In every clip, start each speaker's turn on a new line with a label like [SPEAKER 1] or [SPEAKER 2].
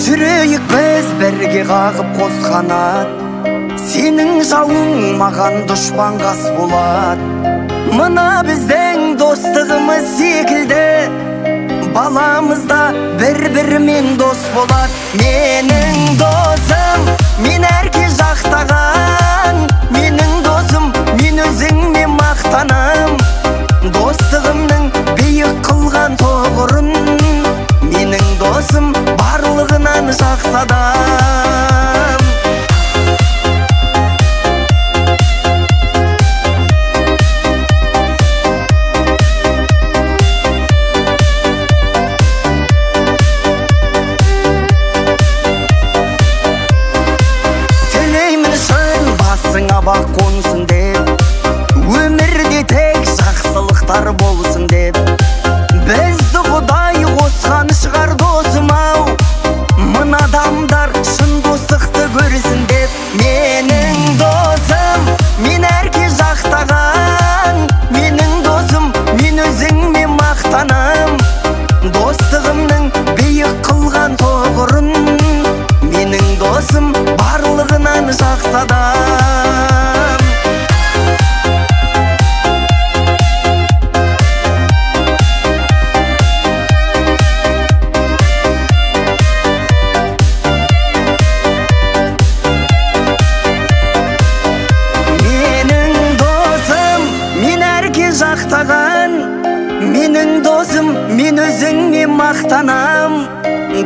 [SPEAKER 1] жүрейік біз бірге қағып қос қанат. Сенің жауың маған дұшпан қас болады. Мына біздің достығымыз секілді, баламызда бір-бірімен дос болады. Менің досым, мен әрке жақтаған. Менің досым, мен өзіңмен мақтанам. Достығымның биік қылған тоғырын, менің досым барлығынан жақсы адам. Тілеймін шын басыңа бақ қонсын деп, өмірде тек жақсылықтар болсын деп. Бізді Құдай қосқан шығар досым-ау, мына адамдар шын достықты көрсін деп. Менің досым, мен әрке жақтаған. Менің досым, мен өзіңмен мақтанам. Достығымның биік қылған тоғырын, менің досым барлығынан жақсы адам. Менің досым, мен өзіңмен мақтанам.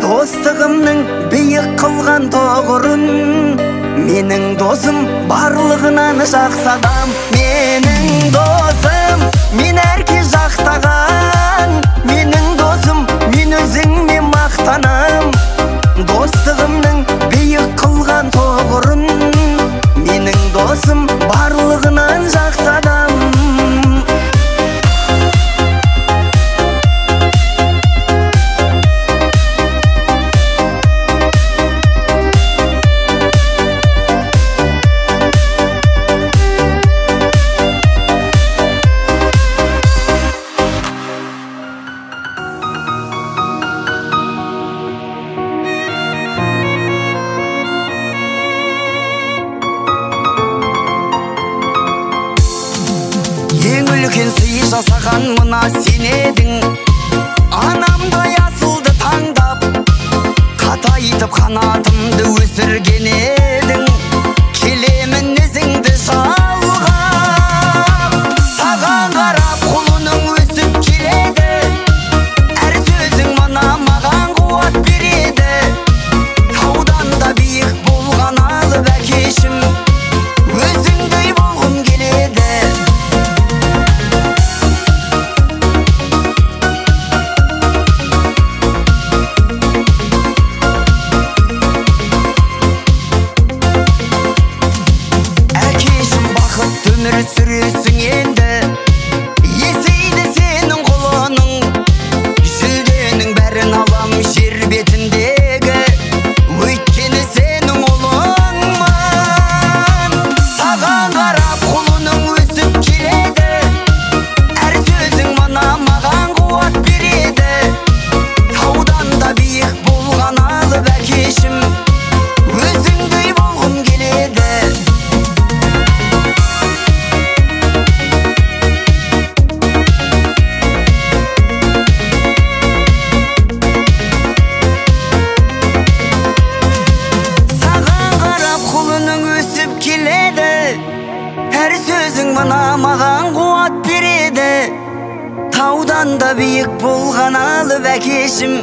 [SPEAKER 1] Достығымның биік қылған тоғырын, менің досым барлығынан жақсы адам. Менің досым, мен әрке жақтаған. Менің досым, мен өзіңмен мақтанам. Достығымның биік қылған тоғырын, менің досым барлығынан жақсы адам. Ең үлкен сый жасаған мына сен едің. Анамдай асылды таңдап, қатайтып қанатымды өсірген едің. Келемін ізіңді жалғап, саған қарап құлының өсіп келеді. Әр сөзің мына маған қуат береді. Таудан да биік болған алып әкешім, өзіңдей болғым келеді. Өмір сүресің енді, есейді сенің құлының. Жүлденің бәрін алам жер бетіндегі, өйткені сенің ұлыңмын. Саған қарап құлының өсіп келеді. Әр сөзің мына маған қуат береді. Таудан да биік болған алып әкешім, өзіңдей болғым келеді. Әр сөзің мына маған қуат береді. Таудан да биік болған алып әкешім,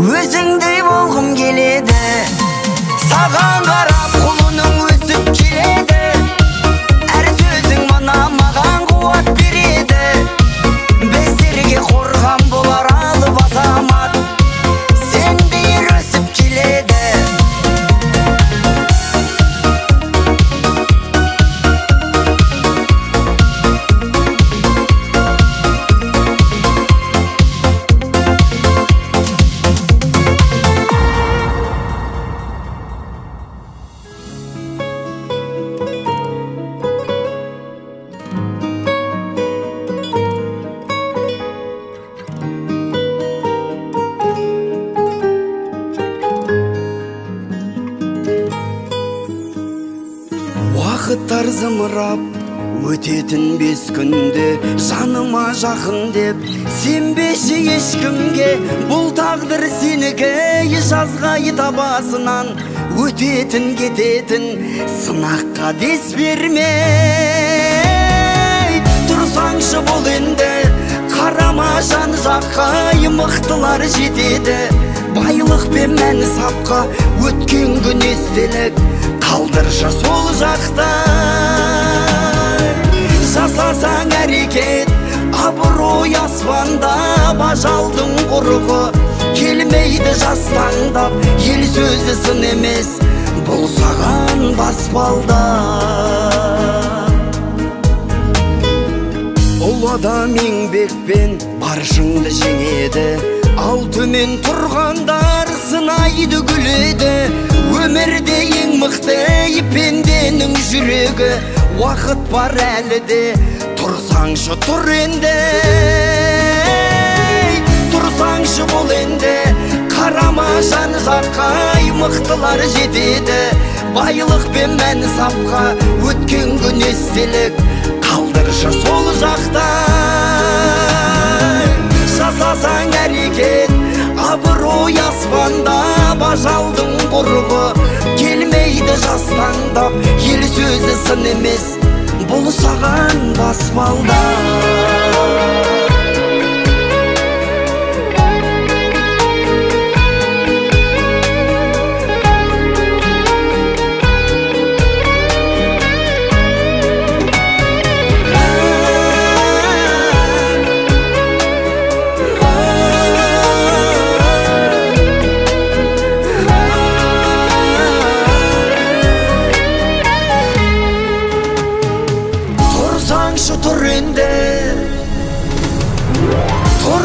[SPEAKER 1] өзіңдей болғым келеді. Саған қарап құлының өсіп келеді. Әр сөзің мына маған қуат береді. Біздерге қорған болар алып азамат, сендей өсіп келеді. Сағаттар зымырап өтетін 5 күнде жаныма жақын деп сенбеші ешкімге бұл тағдыр сенікі жазғай табасынан өтетін кететін сынаққа дес бермей тұрсаңшы бұл енді қарама жан жаққа мықтылар жетеді байлық пен мән сапқа өткен күн естелік қалдыршы сол жақта жасасаң әрекет абырой аспанда бажалдың құрығы келмейді жастаңдап ел сөзі сын емес бұл саған баспалда ұл адам еңбекпен баршыңды жеңеді ал төмен тұрғандар сынайды күледі өмірде ең мықты пенденің жүрегі уақыт бар әлі де тұрсаңшы тұр енді тұрсаңшы бол енді қарама жан жаққа мықтылар жетеді байлық пен мән сапқа өткен күн естелік қалдыршы сол жақта жасасаң әрекет абырой аспанда бажалдың құрығы келмейді жастаңдап ел сөзі сын емес бұл саған баспалда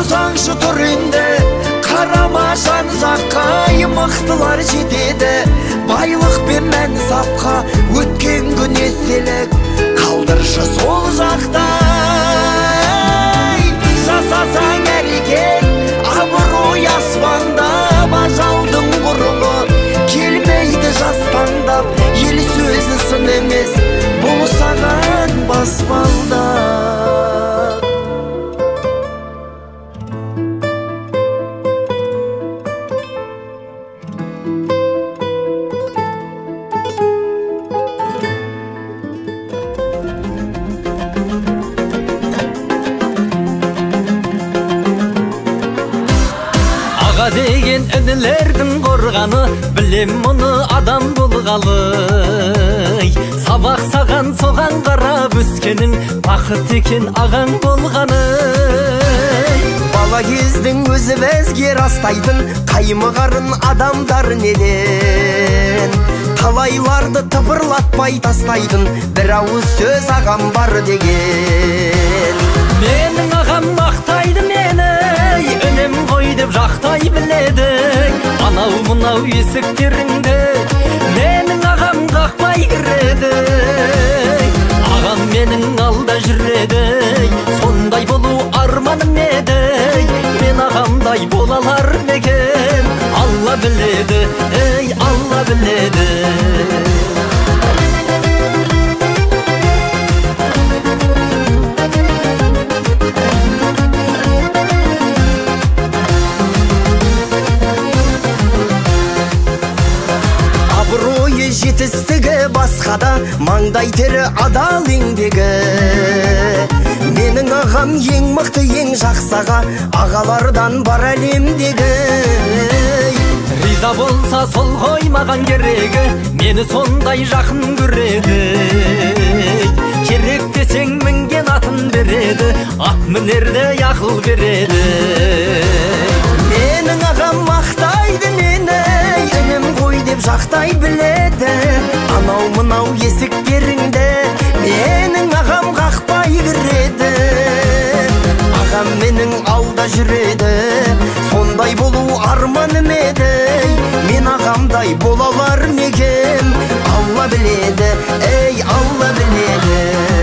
[SPEAKER 1] тұрсаңшы тұр енді қарама жан жаққа мықтылар жетеді байлық пен мән сапқа өткен күн естелік қалдыршы сол жақта жасасаң әрекет абырой аспанда бажалдың құрығы келмейді жастаңдап ел сөзі сын емес бұл саған баспалда
[SPEAKER 2] деген інілердің қорғаны білем мұны адам болғалы сабақ саған соған қарап өскенің бақыт екен ағаң болғаны
[SPEAKER 1] бала кездің өзі бізге растайтын қаймығарын адамдар неден талайларды тыпырлатпай тастайтын бір ауыз сөз ағам бар деген
[SPEAKER 2] менің ағам мақтайды мені үнем ғой деп жақтай біледі анау мынау есіктеріңді менің ағам қақпай кіреді ағам менің алда жүреді сондай болу арманым еді мен ағамдай бола алар ма екен алла біледі ей алла біледі
[SPEAKER 1] жетістігі басқада маңдай тері адал еңбегі менің ағам ең мықты ең жақсаға ағалардан бар әлемдегі
[SPEAKER 2] риза болса сол ғой маған керегі мені сондай жақын көреді керек десең мінген атын береді ат мінерде ақыл береді
[SPEAKER 1] менің ағам мақтайды мені інім ғой деп жақтай біледі анау мынау есіктеріңді менің ағам қақпай кіреді ағам менің алда жүреді сондай болу арманым еді мен ағамдай бола алар ма екем алла біледі ей алла біледі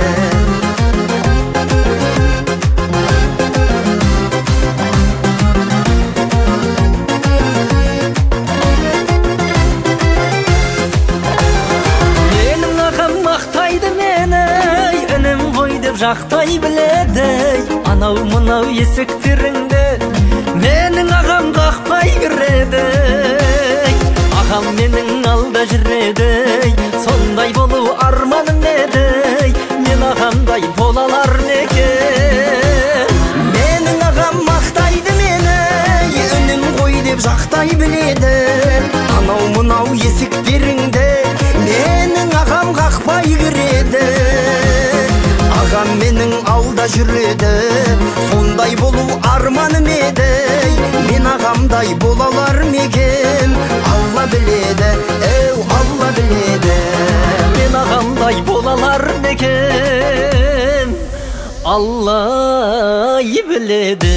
[SPEAKER 2] қақтай біледі, анау мынау есіктеріңді менің ағам қақпай кіреді. Ағам менің алда жүреді, сондай болу арманым еді, мен ағамдай бола алар неге.
[SPEAKER 1] Менің ағам мақтайды мені, үнім ғой деп жақтай біледі, анау мынау есіктеріңді менің ағам қақпай кіреді. Ағам менің алда жүреді, сондай болу арманым еді, мен ағамдай бола алар мекен. Алла біледі, Алла біледі,
[SPEAKER 2] мен ағамдай бола алар мекен. Алла біледі.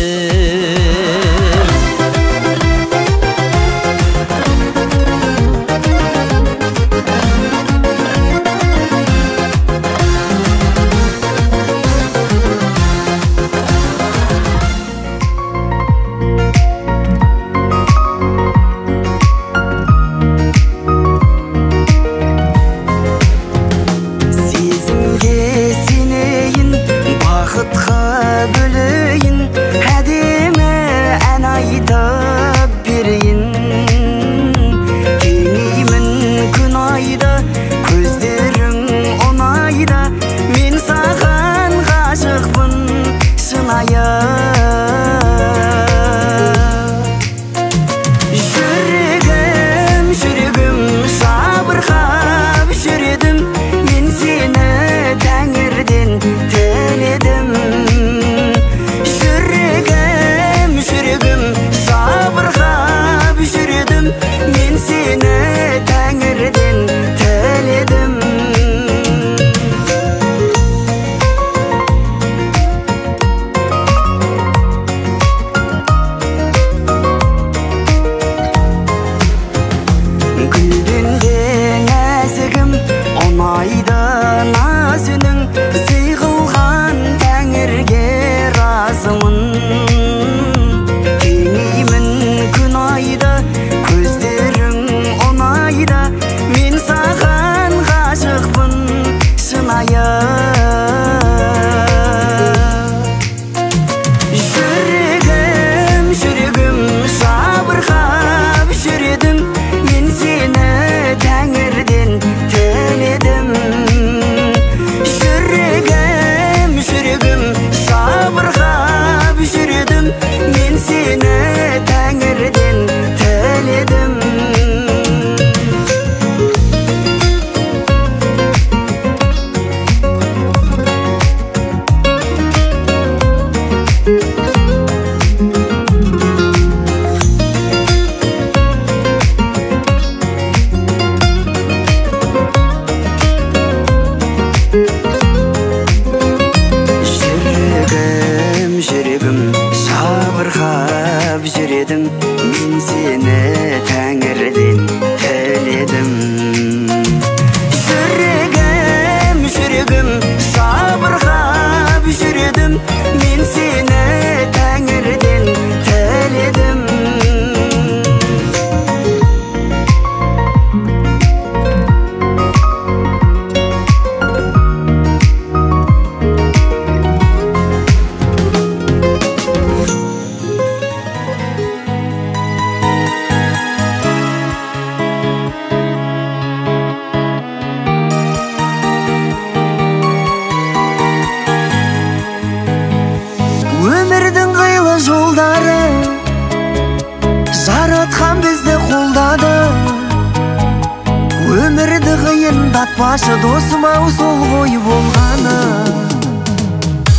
[SPEAKER 1] Батпашы досым-ау сол ғой болғаны,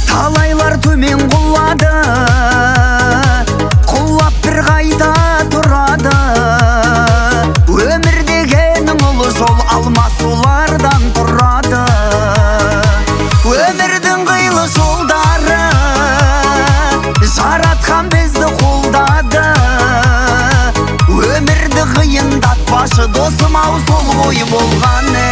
[SPEAKER 1] талайлар төмен құлады, құлап бір қайта тұрады. Өмір дегенің ұлы жол, алмасулардан тұрады. Өмірдің қилы жолдары жаратқан бізді қолдады. Өмірді қиындатпашы досым-ау сол ғой болғаны.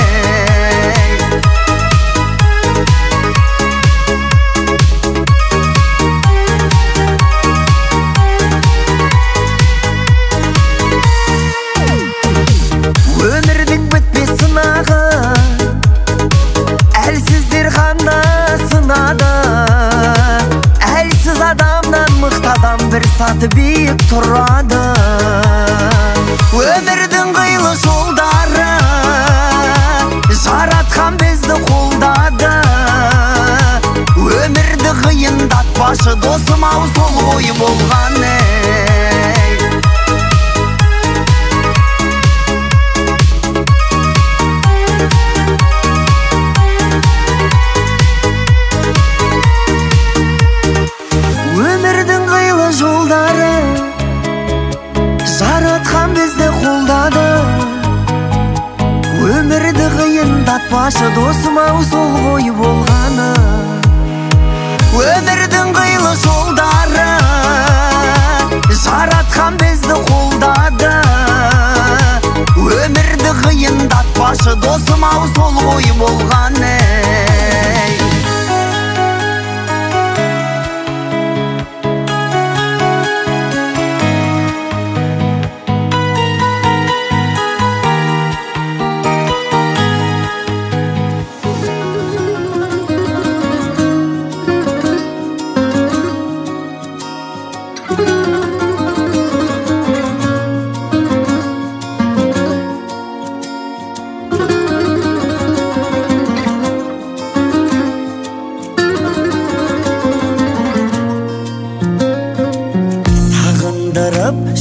[SPEAKER 1] мақсаты биік тұрады. Өмірдің қилы жолдары жаратқан бізді қолдады. Өмірді қиындатпашы досым-ау сол ой болған ей. Өмірдің қилы жолдары жаратқан бізді қолдады. Өмірді қиындатпашы досым-ау сол ғой болғаны. Өмірдің қилы жолдары жаратқан бізді қолдады. Өмірді қиындатпашы досым-ау сол ғой болғаны.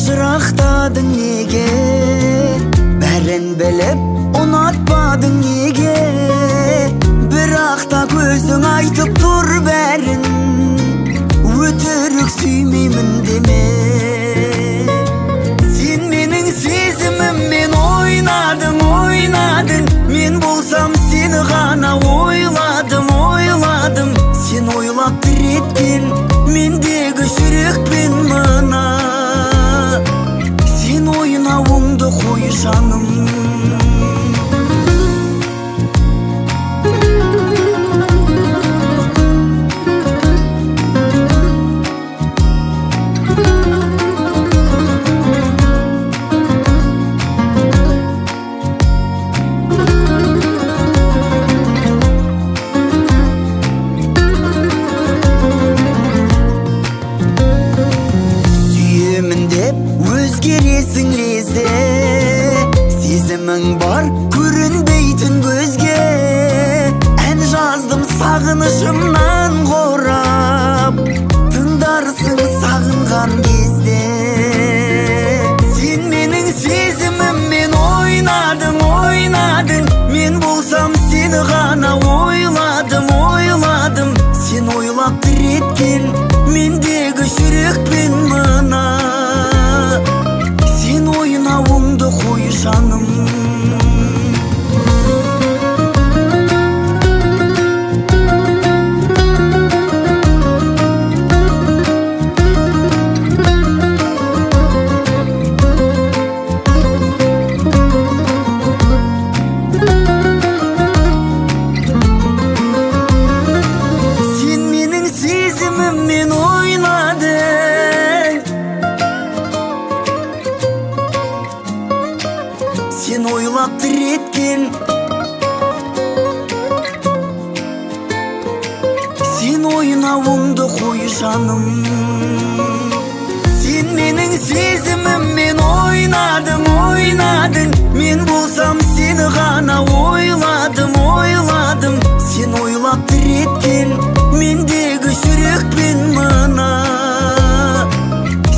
[SPEAKER 1] Жырақтадың неге, бәрін біліп ұнатпадың неге, бірақ та көзің айтып тұр бәрін, өтірік сүймеймін деме. Сен менің сезіміммен ойнадың, ойнадың, мен болсам сені ғана ойладым, ойладым. Сен ойлап тіреткен мендегі жүрекпен мына, сен ойнауыңды қой жаным. Өзгересің лезде, сезімің бар көрінбейтін көзге. Ән жаздым сағынышымнан қорап, тыңдарсың сағынған кезде. Сен менің сезіміммен ойнадың, ойнадың, мен болсам сені ғана ойладым, ойладым. Сен ойлап тіреткен мендегі жүрекпен мына, сен ойнауыңды қой жаным. Сен менің сезіміммен ойнадың, сен ойлап тіреткен, сен ойнауыңды қой жаным. Сен менің сезіміммен ойнадың, ойнадың, мен болсам сені ғана ойладым, ойладым. Сен ойлап тіреткен мендегі жүрекпен мына,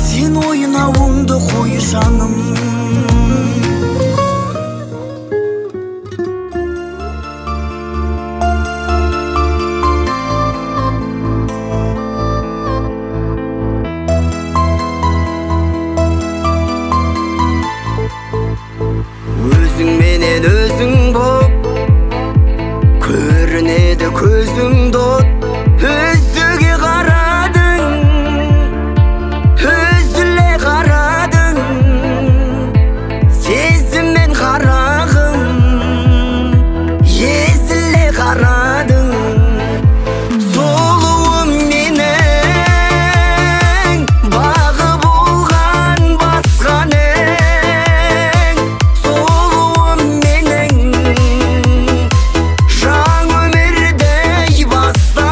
[SPEAKER 1] сен ойнауыңды қой жаным. Өзің менен өзің боп көрінеді көзің дот. Өзіге қарадың, өзіле қарадың, сезіммен қарағым, езіле қарадың. Сұлуым менің бағы болған басқан ең, сұлуым менің жан өмірдей басқан.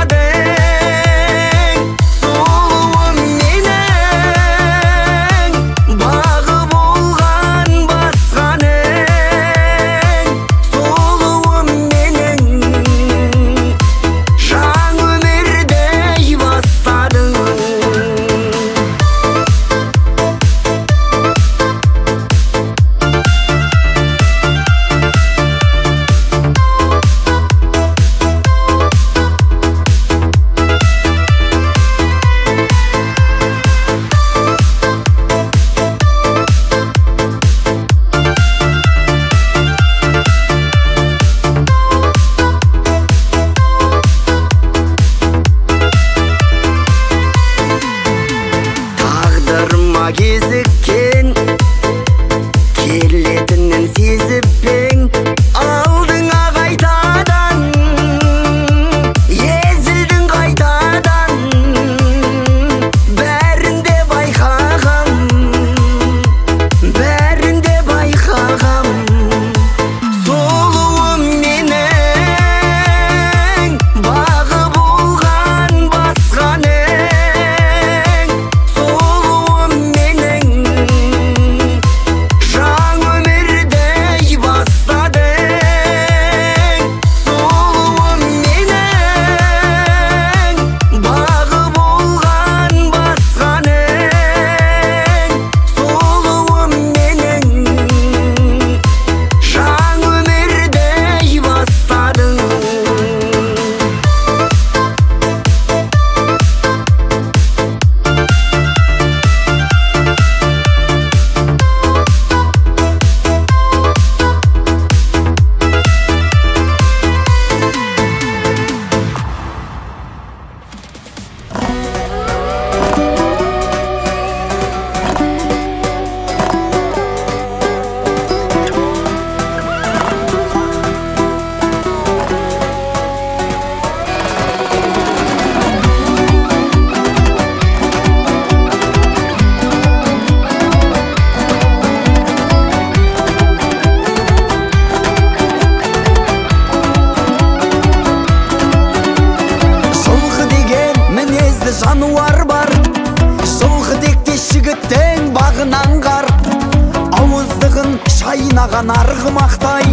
[SPEAKER 1] ойнаған арғымақтай,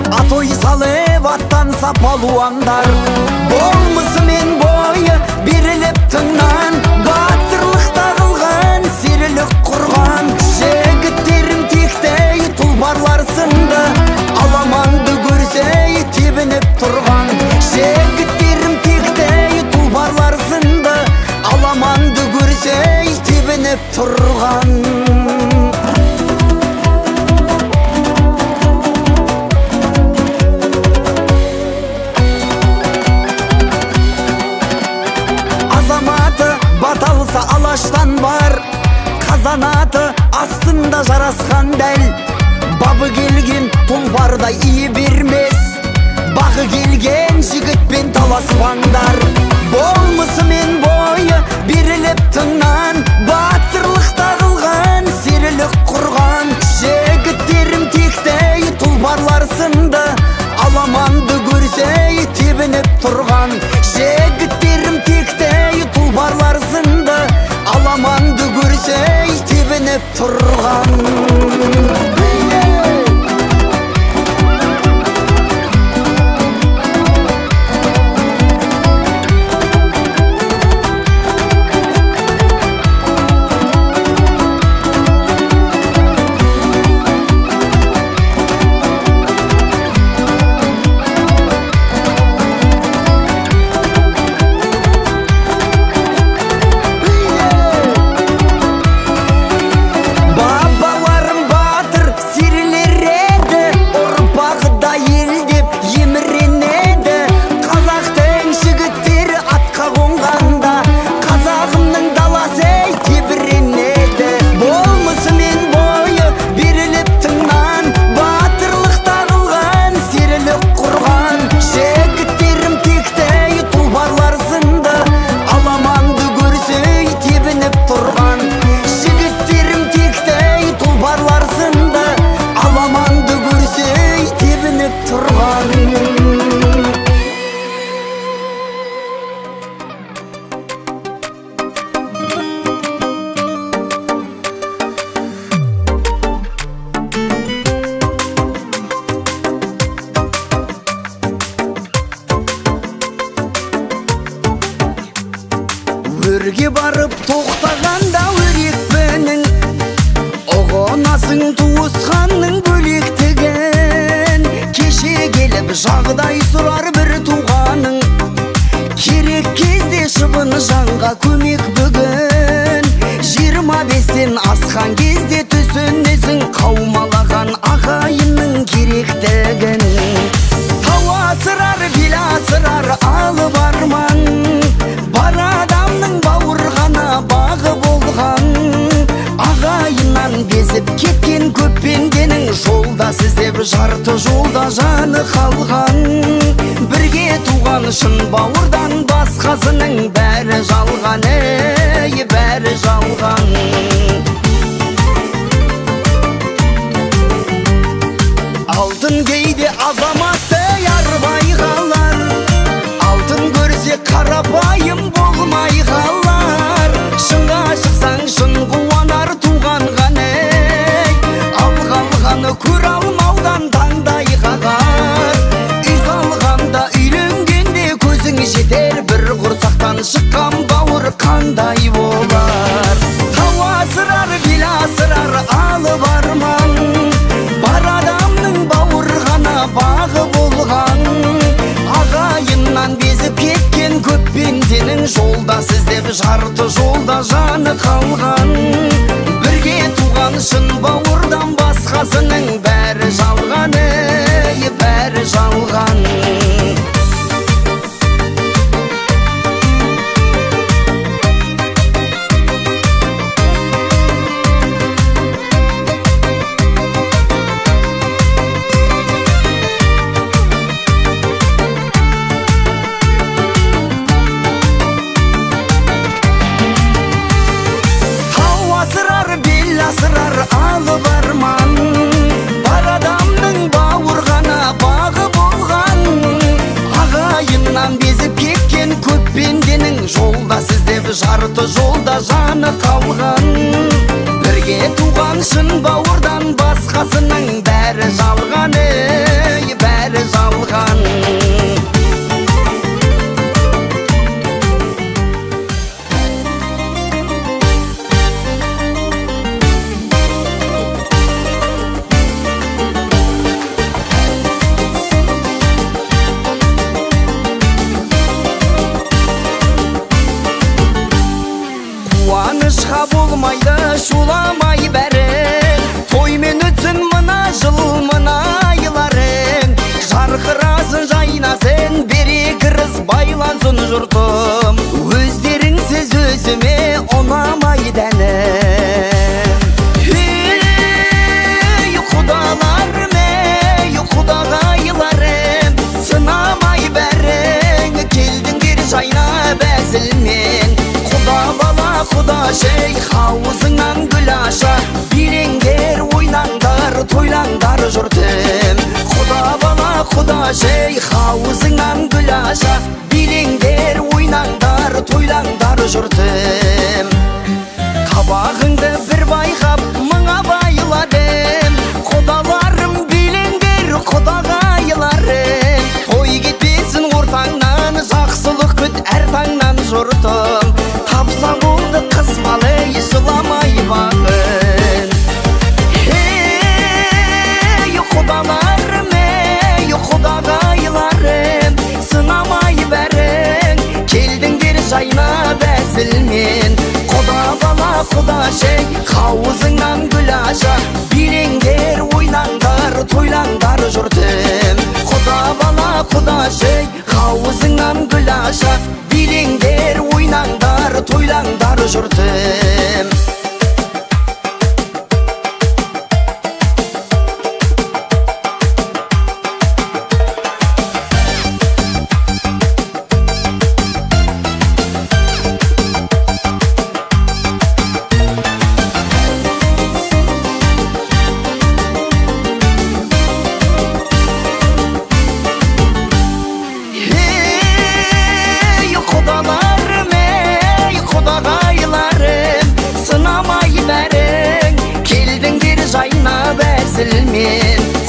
[SPEAKER 1] атой салып аттанса палуандар. Болмысымен бойы беріліп тыңнан, батырлық тағылған, серілік құрған. Жігіттерім тектей тұлпарлар сынды, аламанды көрсей тебініп тұрған. Жігіттерім тектей тұлпарлар сынды, аламанды көрсей тебініп тұрған. Баталса алаштан бар, қазанаты астында жарасқан дәл. Бабы келген тұлпардай ие бермес, бағы келген жігітпен таласпаңдар. Болмысымен бойы беріліп тыңнан, батырлық тағылған, серілік құрған. Жігіттерім тектей тұлпарлар сынды, аламанды көрсей тебініп тұрған. Жігіттерім тектей тұлпарлар сынды, аламанды көрсей тебініп тұрған. Өрге барып тоқтағанда өрекпенің, оғынасың туысқанның бөлектігін. Кеше келіп жағдай сұрар бір туғаның, керек кезде шыбын жанға көмек бүгін. 25-тен асқан кезде түсінесің, қаумалаған ағайынның керектігін. Тау асырар, бел асырар, алып арман, бар адамның бауырғана бағы болған. Ағайыннан безіп кеткен көп пенденің, жолда сіздеп жарты жолда жаны қалған. Бірге туған шын бауырдан басқасының бәрі жалған, бәрі жалған. Алтын кейде азаматты арбай қалар, алтын көрсе қарапайым болмай қалар. Шынға шықсаң шын қуанар туған ғанай, алғаны көр алмаудан таңдай қағар. Үй салғанда үйленгенде көзің жетер, бір құрсақтан шыққан бауыр қандай болар. Тау асырар, бел асырар, алып арман, бар адамның бауырғана бағы болған. Ағайыннан безіп кеткен көп пенденің, жолда сіздеп жарты жолда жаны қалған. Бірге туған шын бауырдан басқасының бәрі жалған, бәрі жалған. Алып арман, бар адамның бауырғана бағы болған. Ағайыннан безіп кеткен көп пенденің, жолда сіздеп жарты жолда жаны қалған. Бірге туған шын бауырдан басқасының bäri жалған, bäri жалған. Қуанышқа болмайды шуламай бәрің, тоймен өтсін мына жыл мына айларың. Жарқырасын жайнасын берекіріз байлансын жұртым, өздеріңсіз өзіме ұнамайды әнім. Ей құдаларым, ей құдағайларым, сынамай бәрің, келдіңдер жайнап әзілмен. Құда бала құда шей хаузыңнан гүл аша, билеңдер ойнаңдар тойлаңдар жұртым. Құда бала құда шей хаузыңнан гүл аша, билеңдер ойнаңдар тойлаңдар жұртым. Қабағыңды бір байқап мыңа байладым, құдаларым билеңдер құдағайларым. Той кетпесін ортаңнан, жақсылық күт әр таңнан жұртым. Тапса болды қысмалы жыламай бағын. Ей құдаларым, ей құдағайларым, сынамай бәрің, келдіңдер жайнап әзілмен. Құда бала құда шей қауызыңнан гүл аша, билеңдер ойнаңдар тойлаңдар жұртым. Құда бала құда шей қауызыңнан гүл аша, билеңдер ойнаңдар тойлаңдар жұртым.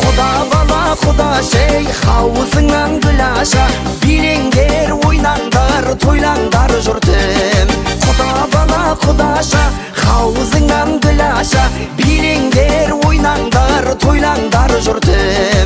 [SPEAKER 1] Құда бала құда шей хаузыңнан гүл аша, билеңдер ойнаңдар тойлаңдар жұртым. Құда бала құда аша, хаузыңнан гүл аша, билеңдер ойнаңдар тойлаңдар жұртым.